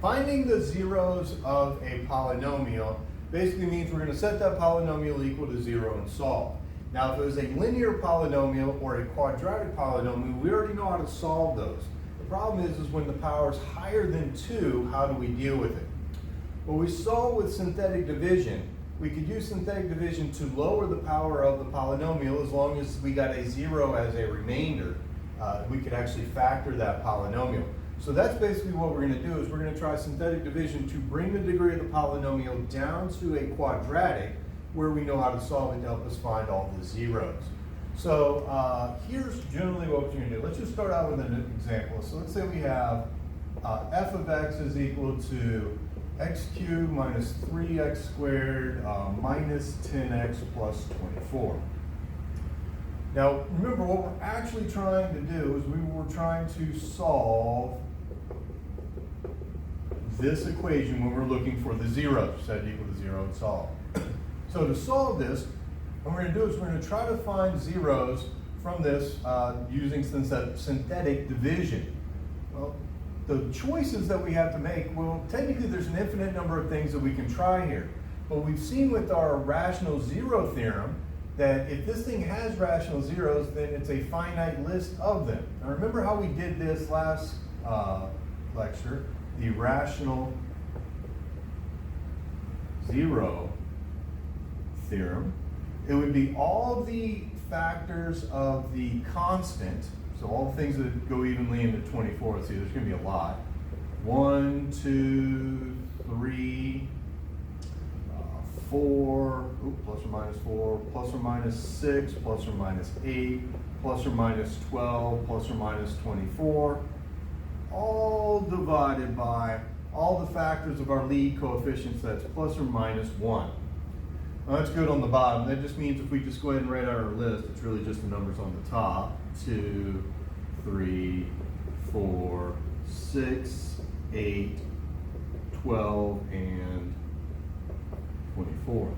Finding the zeros of a polynomial basically means we're going to set that polynomial equal to 0 and solve. Now, if it was a linear polynomial or a quadratic polynomial, we already know how to solve those. The problem is when the power is higher than 2, how do we deal with it? Well, we saw with synthetic division, we could use synthetic division to lower the power of the polynomial as long as we got a 0 as a remainder. We could actually factor that polynomial. So that's basically what we're going to do is we're going to try synthetic division to bring the degree of the polynomial down to a quadratic where we know how to solve it to help us find all the zeros. So here's generally what we're going to do. Let's just start out with an example. So let's say we have f of x is equal to x cubed minus 3x squared minus 10x plus 24. Now remember what we're actually trying to do is we were trying to solve this equation when we're looking for the zeros, set equal to 0 and solve. So to solve this, what we're going to do is we're going to try to find zeros from this using synthetic division. Well, the choices that we have to make, well, technically there's an infinite number of things that we can try here. But we've seen with our rational zero theorem that if this thing has rational zeros, then it's a finite list of them. Now remember how we did this last lecture, the rational zero theorem. It would be all the factors of the constant, so all the things that go evenly into 24. Let's see, there's going to be a lot. 1, 2, 3, 4, plus or minus 4, plus or minus 6, plus or minus 8, plus or minus 12, plus or minus 24, all divided by all the factors of our lead coefficients, that's plus or minus 1. Now that's good on the bottom. That just means if we just go ahead and write out our list, it's really just the numbers on the top. 2, 3, 4, 6, 8, 12, and 24.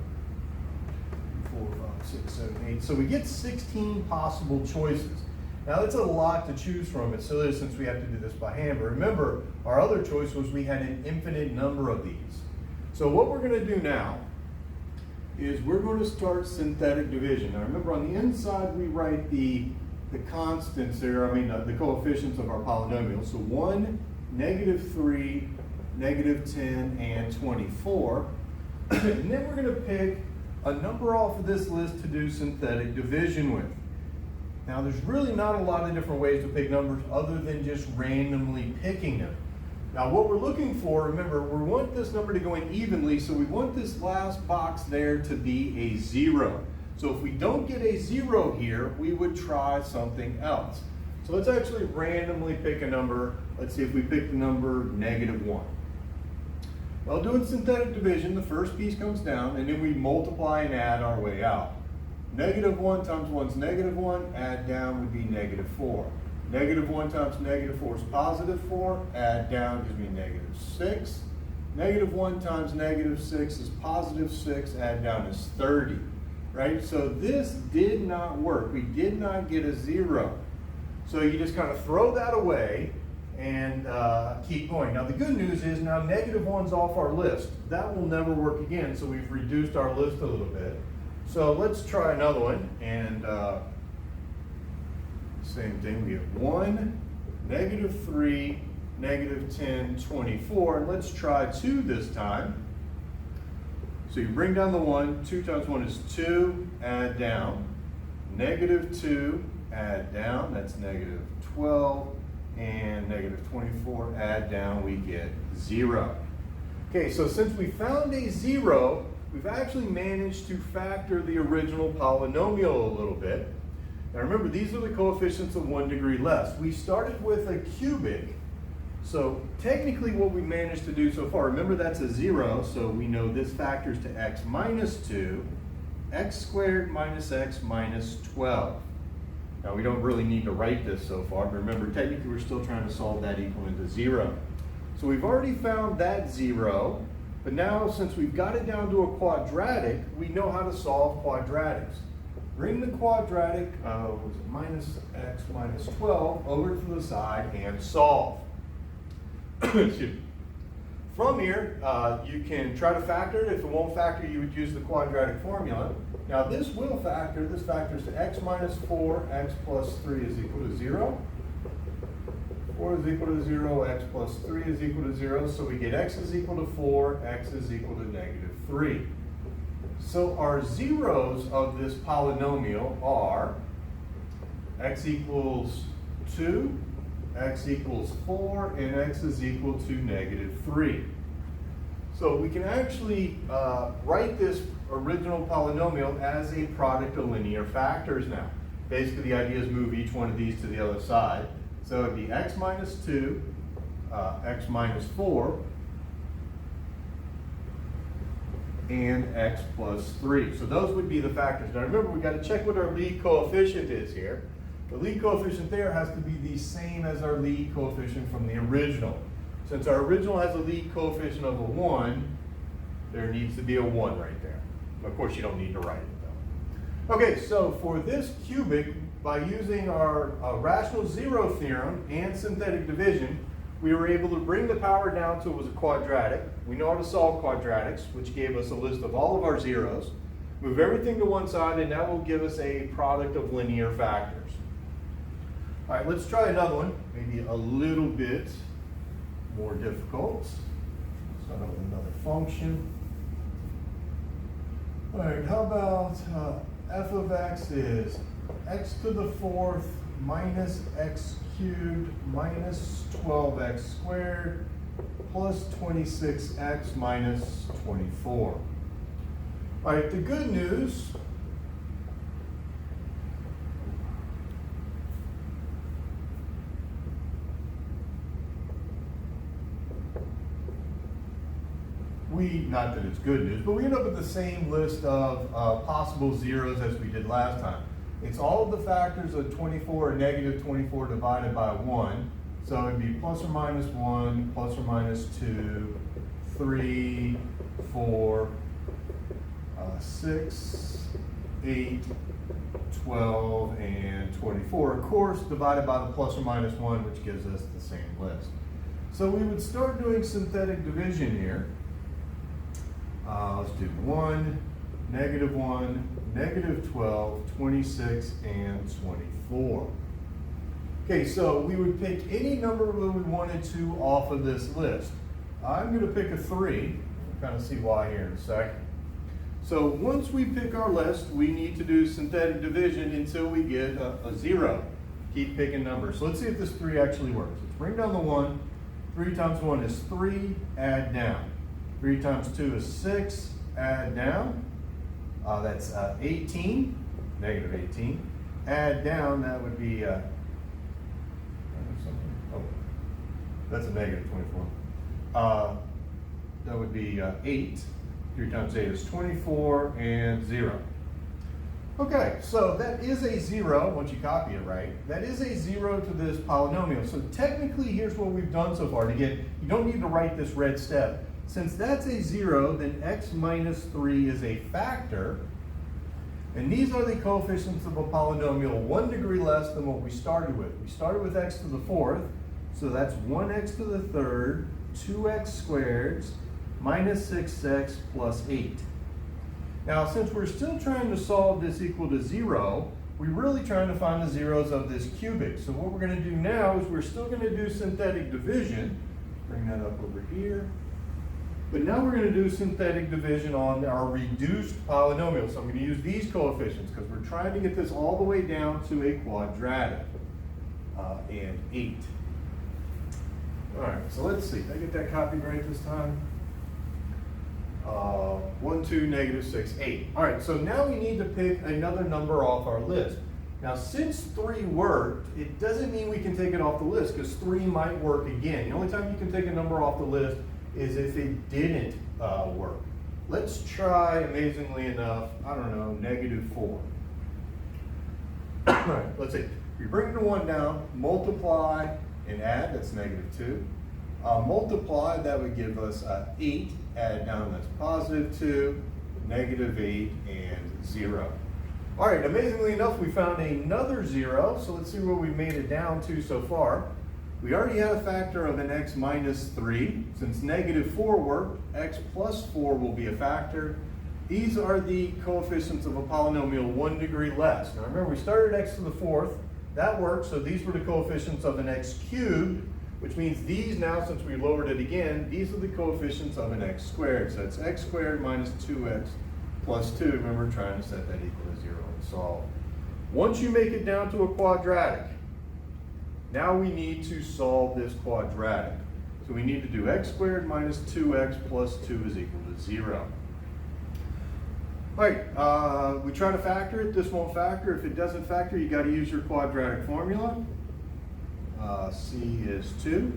4, 5, 6, 7, 8. So we get 16 possible choices. Now that's a lot to choose from. It's silly since we have to do this by hand. But remember, our other choice was we had an infinite number of these. So what we're going to do now is we're going to start synthetic division. Now remember, on the inside we write the constants there, the coefficients of our polynomial. So 1, -3, -10, and 24. And then we're going to pick a number off of this list to do synthetic division with. Now there's really not a lot of different ways to pick numbers other than just randomly picking them. Now what we're looking for, remember, we want this number to go in evenly, so we want this last box there to be a 0. So if we don't get a 0 here, we would try something else. So let's actually randomly pick a number. Let's see if we pick the number -1. Well, doing synthetic division, the first piece comes down, and then we multiply and add our way out. -1 times 1 is -1, add down would be -4. -1 times -4 is +4, add down gives me -6. -1 times -6 is +6, add down is 30, right? So this did not work. We did not get a 0. So you just kind of throw that away and keep going. Now the good news is now -1's off our list. That will never work again, so we've reduced our list a little bit. So let's try another one, and same thing. We have 1, -3, -10, 24, and let's try 2 this time. So you bring down the 1, 2 times 1 is 2, add down, -2, add down, that's -12, and -24, add down, we get 0. Okay, so since we found a 0, we've actually managed to factor the original polynomial a little bit. Now remember, these are the coefficients of 1 degree less. We started with a cubic, so technically what we managed to do so far, remember that's a 0, so we know this factors to x minus 2, x squared minus x minus 12. Now we don't really need to write this so far, but remember, technically we're still trying to solve that equal into 0. So we've already found that 0, but now since we've got it down to a quadratic, we know how to solve quadratics. Bring the quadratic, was it minus x minus 12, over to the side and solve. Excuse me. From here, you can try to factor it. If it won't factor, you would use the quadratic formula. Now this will factor, this factors to x minus 4, x plus 3 is equal to 0. 4 is equal to 0, x plus 3 is equal to 0, so we get x is equal to 4, x is equal to negative 3. So our zeros of this polynomial are x equals 2, x equals 4, and x is equal to negative 3. So we can actually write this original polynomial as a product of linear factors now. Basically the idea is move each one of these to the other side. So it'd be x minus 2, x minus 4, and x plus 3. So those would be the factors. Now remember, we've got to check what our lead coefficient is here. The lead coefficient there has to be the same as our lead coefficient from the original. Since our original has a lead coefficient of a 1, there needs to be a 1 right there. Of course, you don't need to write it though. Okay, so for this cubic, by using our rational zero theorem and synthetic division, we were able to bring the power down to it was a quadratic. We know how to solve quadratics, which gave us a list of all of our zeros. Move everything to one side, and that will give us a product of linear factors. All right, let's try another one, maybe a little bit more difficult. Start out with another function. All right, how about f of x is x to the 4th minus x cubed minus 12x squared plus 26x minus 24. All right, the good news, not that it's good news, but we end up with the same list of possible zeros as we did last time. It's all of the factors of 24 or negative 24 divided by 1. So it'd be plus or minus 1, plus or minus 2, 3, 4, 6, 8, 12, and 24. Of course, divided by the plus or minus 1, which gives us the same list. So we would start doing synthetic division here. Let's do 1, negative 12, 26, and 24. Okay, so we would pick any number that we wanted to off of this list. I'm going to pick a 3. We'll kind of see why here in a second. So once we pick our list, we need to do synthetic division until we get a 0. Keep picking numbers. So let's see if this 3 actually works. Let's bring down the 1. 3 times 1 is 3, add down. 3 times 2 is 6, add down. That's 18, negative 18. Add down, that would be, oh, that's a negative 24. That would be 8. 3 times 8 is 24, and 0. Okay, so that is a 0, once you copy it right. That is a 0 to this polynomial. So technically, here's what we've done so far. Again, you don't need to write this red step. Since that's a 0, then x minus 3 is a factor. And these are the coefficients of a polynomial 1 degree less than what we started with. We started with x to the 4th, so that's 1x to the 3rd, 2x squared, minus 6x plus 8. Now, since we're still trying to solve this equal to 0, we're really trying to find the zeros of this cubic. So what we're going to do now is we're still going to do synthetic division. Bring that up over here. But now we're going to do synthetic division on our reduced polynomial. So I'm going to use these coefficients because we're trying to get this all the way down to a quadratic, and 8. All right, so let's see. Did I get that copied right this time? 1, 2, negative 6, 8. All right, so now we need to pick another number off our list. Now, since 3 worked, it doesn't mean we can take it off the list because 3 might work again. The only time you can take a number off the list is if it didn't work. Let's try, amazingly enough, I don't know, negative 4. All right, let's see. We bring the 1 down, multiply and add, that's negative 2. Multiply, that would give us 8, add down, that's positive 2, negative 8, and 0. All right, amazingly enough, we found another 0, so let's see where we made it down to so far. We already had a factor of an x minus 3. Since negative 4 worked, x plus 4 will be a factor. These are the coefficients of a polynomial 1 degree less. Now remember, we started x to the 4th. That worked, so these were the coefficients of an x cubed, which means these now, since we lowered it again, these are the coefficients of an x squared. So it's x squared minus 2x plus 2. Remember, trying to set that equal to 0 and solve. Once you make it down to a quadratic, now we need to solve this quadratic. So we need to do x squared minus 2x plus 2 is equal to 0. All right, we try to factor it. This won't factor. If it doesn't factor, you got to use your quadratic formula. C is 2.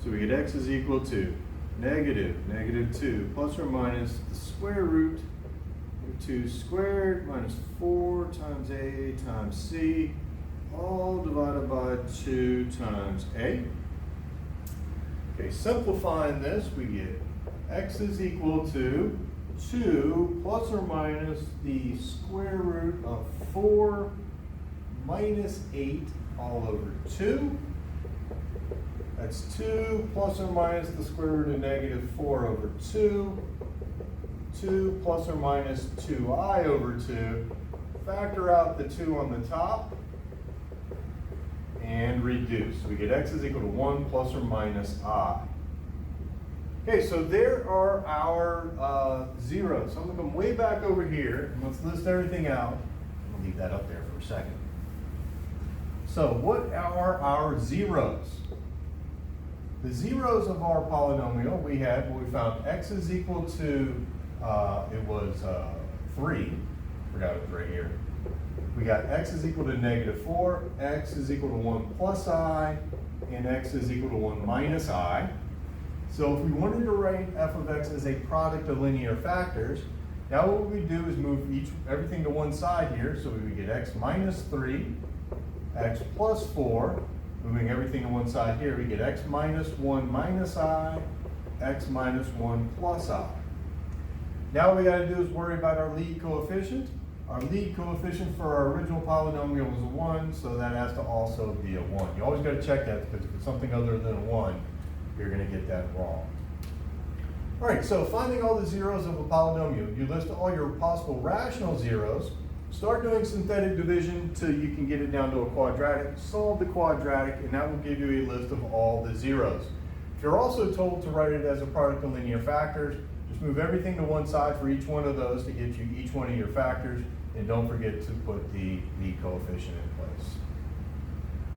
So we get x is equal to negative 2 plus or minus the square root of 2 squared minus 4 times a times c, all divided by 2 times a. Okay, simplifying this, we get x is equal to 2 plus or minus the square root of 4 minus 8 all over 2. That's 2 plus or minus the square root of negative 4 over 2. 2 plus or minus 2i over 2. Factor out the 2 on the top and reduce. We get x is equal to 1 plus or minus I. Okay, so there are our zeros. So I'm going to come way back over here and let's list everything out. I'm going to leave that up there for a second. So what are our zeros? The zeros of our polynomial, we found x is equal to, it was 3. Forgot it was right here. We got x is equal to negative 4, x is equal to 1 plus I, and x is equal to 1 minus I. So if we wanted to write f of x as a product of linear factors, now what we do is move everything to one side here, so we would get x minus 3, x plus 4, moving everything to one side here, we get x minus 1 minus I, x minus 1 plus I. Now what we got to do is worry about our lead coefficient. Our lead coefficient for our original polynomial was a 1, so that has to also be a 1. You always got to check that, because if it's something other than a 1, you're going to get that wrong. All right, so finding all the zeros of a polynomial, you list all your possible rational zeros, start doing synthetic division till you can get it down to a quadratic, solve the quadratic, and that will give you a list of all the zeros. If you're also told to write it as a product of linear factors, just move everything to one side for each one of those to get you each one of your factors, and don't forget to put the coefficient in place.